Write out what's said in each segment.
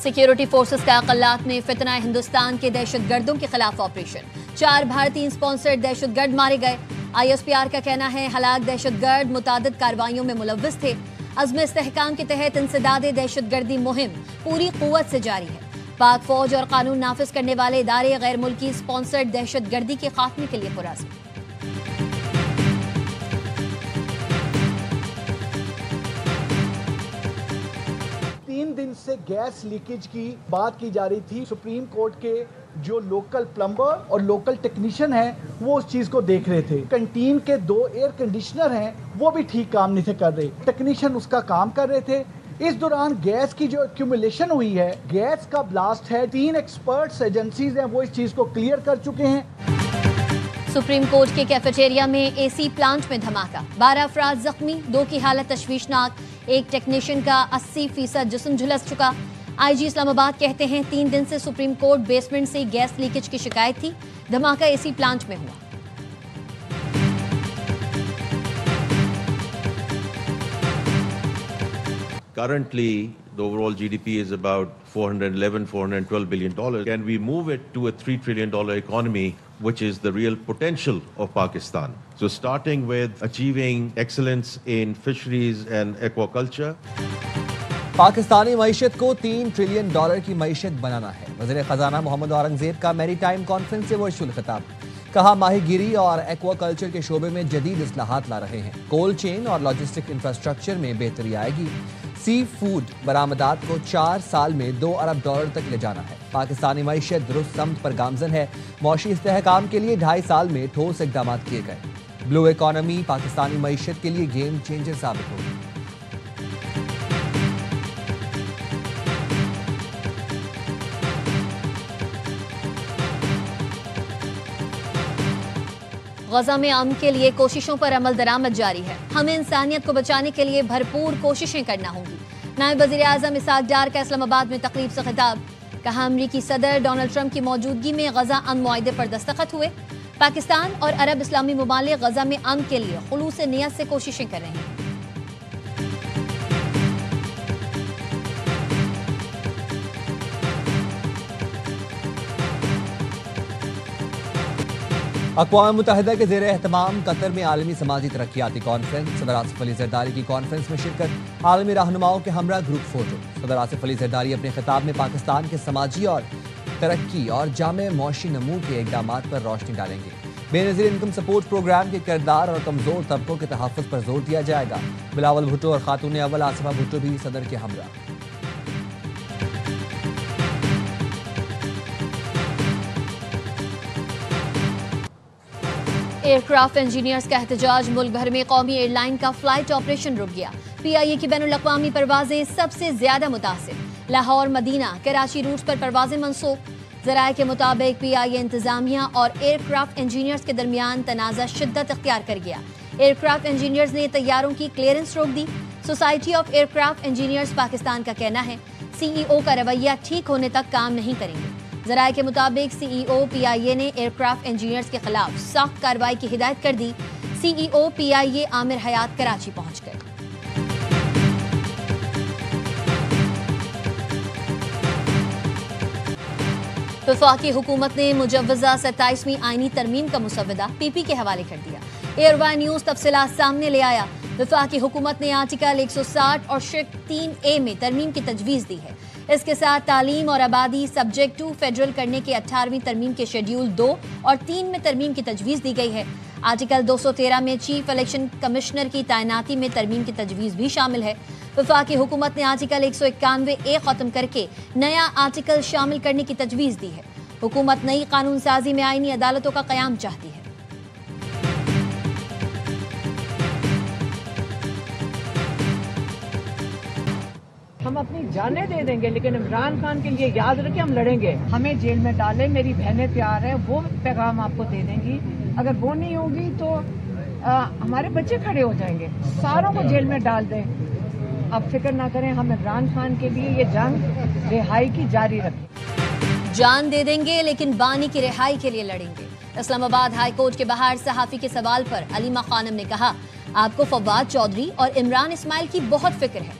Security forces کا اقلات میں فتنہ ہندوستان کے دہشت گردوں کے خلاف آپریشن، 4 بھارتی اسپانسرڈ دہشت گرد مارے گئے۔ ISPR کا کہنا ہے ہلاک دہشت گرد متعدد کارروائیوں میں ملوث تھے۔ عزم استحکام کے تحت انسداد دہشت گردی مہم پوری قوت سے جاری ہے۔ پاک فوج اور قانون نافذ کرنے والے ادارے غیر ملکی اسپانسرڈ دہشت گردی کے خاتمے کے لیے پرعزم۔ 3 دن سے گیس لیکیج کی بات کی جا رہی تھی۔ سپریم کورٹ کے جو لوکل پلمبر اور لوکل ٹیکنیشین ہیں وہ اس چیز کو دیکھ رہے تھے۔ کنٹین کے 2 ایئر کنڈیشنر ہیں وہ بھی ٹھیک کام نہیں تھے کر رہے، ٹیکنیشین اس کا کام کر رہے تھے۔ اس دوران گیس کی جو ایکیومولیشن ہوئی ہے، گیس کا بلاسٹ ہے۔ 3 ایکسپرٹس ایجنسیز ہیں وہ اس چیز کو کلیئر کر چکے ہیں۔ سپریم کورٹ کے کیفیٹیریا میں AC پلانٹ میں دھماکہ، 12 افراد زخمی، 2 کی حالت تشویشناک، ایک ٹیکنیشین کا 80% جسم جھلس چکا۔ IG اسلام آباد کہتے ہیں 3 دن سے سپریم کورٹ بیسمنٹ سے گیس لیکیج کی شکایت تھی، دھماکہ AC پلانٹ میں ہوا۔ Currently, the overall GDP is about $412 billion. Can we move it to a $3 trillion economy, which is the real potential of Pakistan? So starting with achieving excellence in fisheries and aquaculture. Pakistani معیشت کو $3 trillion کی معیشت بنانا ہے۔ وزیر خزانہ محمد اورنگزیب کا میری time conference سے ورچوئل خطاب، کہا ماہی گیری اور ایکوا کلچر کے شعبے میں جدید اصلاحات لا رہے ہیں، کولڈ چین اور لاجسٹک انفراسٹرکچر میں بہتری آئے گی۔ سی فوڈ برآمدات کو 4 سال میں $2 ارب تک لے جانا ہے۔ پاکستانی معیشت درست سمت پر گامزن ہے، معاشی استحکام کے لیے 2.5 سال میں ٹھوس اقدامات کیے گئے۔ بلو اکانومی پاکستانی معیشت کے لیے گیم چینجر ثابت ہوگی۔ غزہ میں امن کے لیے کوششوں پر عمل درآمد جاری ہے، ہمیں انسانیت کو بچانے کے لیے بھرپور کوششیں کرنا ہوں گی۔ نائب وزیر اعظم اسحاق ڈار کا اسلام آباد میں تقریب سے خطاب، کہا امریکی صدر ڈونلڈ ٹرمپ کی موجودگی میں غزہ امن معاہدے پر دستخط ہوئے۔ پاکستان اور عرب اسلامی ممالک غزہ میں امن کے لیے خلوص نیت سے کوششیں کر رہے ہیں۔ اقوام متحدہ کے زیر اہتمام قطر میں عالمی سماجی ترقیاتی کانفرنس، صدر آصف علی زرداری کی کانفرنس میں شرکت، عالمی رہنماؤں کے ہمراہ گروپ فوٹو۔ صدر آصف علی زرداری اپنے خطاب میں پاکستان کے سماجی اور ترقی اور جامع معاشی نمو کے اقدامات پر روشنی ڈالیں گے۔ بے نظیر انکم سپورٹ پروگرام کے کردار اور کمزور طبقوں کے تحفظ پر زور دیا جائے گا۔ بلاول بھٹو اور خاتون اول آصفہ بھٹو بھی صدر کے ہمراہ۔ ایئر کرافٹ انجینئرز کا احتجاج، ملک بھر میں قومی ایئر لائن کا فلائٹ آپریشن رک گیا۔ PIA کی بین الاقوامی پروازیں سب سے زیادہ متاثر، لاہور مدینہ کراچی روٹ پر پروازیں منسوخ۔ ذرائع کے مطابق PIA انتظامیہ اور ایئر کرافٹ انجینئرز کے درمیان تنازع شدت اختیار کر گیا۔ ایئر کرافٹ انجینئرز نے طیاروں کی کلیئرنس روک دی۔ Society of aircraft engineers Pakistan کا کہنا ہے CEO کا رویہ ٹھیک ہونے تک کام نہیں کریں گے۔ ذرائع کے مطابق CEO PIA نے ایئر کرافٹ انجینئرز کے خلاف سخت کارروائی کی ہدایت کر دی۔ CEO PIA عامر حیات کراچی پہنچ گئے۔ وفاقی حکومت نے مجوزہ 27ویں آئینی ترمیم کا مسودہ PP کے حوالے کر دیا۔ ایئر وائے نیوز تفصیلات سامنے لے آیا۔ وفاقی حکومت نے آرٹیکل 160 اور شق 3A میں ترمیم کی تجویز دی ہے۔ اس کے ساتھ تعلیم اور آبادی سبجیکٹ ٹو فیڈرل کرنے کے 18ویں ترمیم کے شیڈیول 2 اور 3 میں ترمیم کی تجویز دی گئی ہے۔ آرٹیکل 213 میں چیف الیکشن کمشنر کی تعیناتی میں ترمیم کی تجویز بھی شامل ہے۔ وفاقی حکومت نے آرٹیکل 191A ختم کر کے نیا آرٹیکل شامل کرنے کی تجویز دی ہے۔ حکومت نئی قانون سازی میں آئینی عدالتوں کا قیام چاہتی ہے۔ ہم اپنی جانیں دے دیں گے لیکن عمران خان کے لیے یاد رکھیں ہم لڑیں گے۔ ہمیں جیل میں ڈالیں، میری بہنیں تیار ہیں، وہ پیغام آپ کو دے دیں گی۔ اگر وہ نہیں ہوگی تو ہمارے بچے کھڑے ہو جائیں گے۔ ساروں کو جیل میں ڈال دیں، اب فکر نہ کریں، ہم عمران خان کے لیے یہ جنگ رہائی کی جاری رکھیں۔ جان دے دیں گے لیکن بانی کی رہائی کے لیے لڑیں گے۔ اسلام آباد ہائی کورٹ کے باہر صحافی کے سوال پر علیمہ خانم نے کہا، آپ کو فواد چودھری اور عمران اسماعیل کی بہت فکر ہے،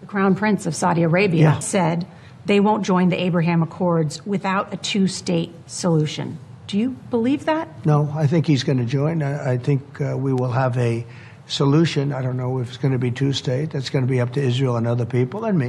The Crown Prince of Saudi Arabia said they won't join the Abraham Accords without a 2-state solution. Do you believe that? No, I think he's going to join. I think we will have a solution. I don't know if it's going to be 2-state. That's going to be up to Israel and other people and me.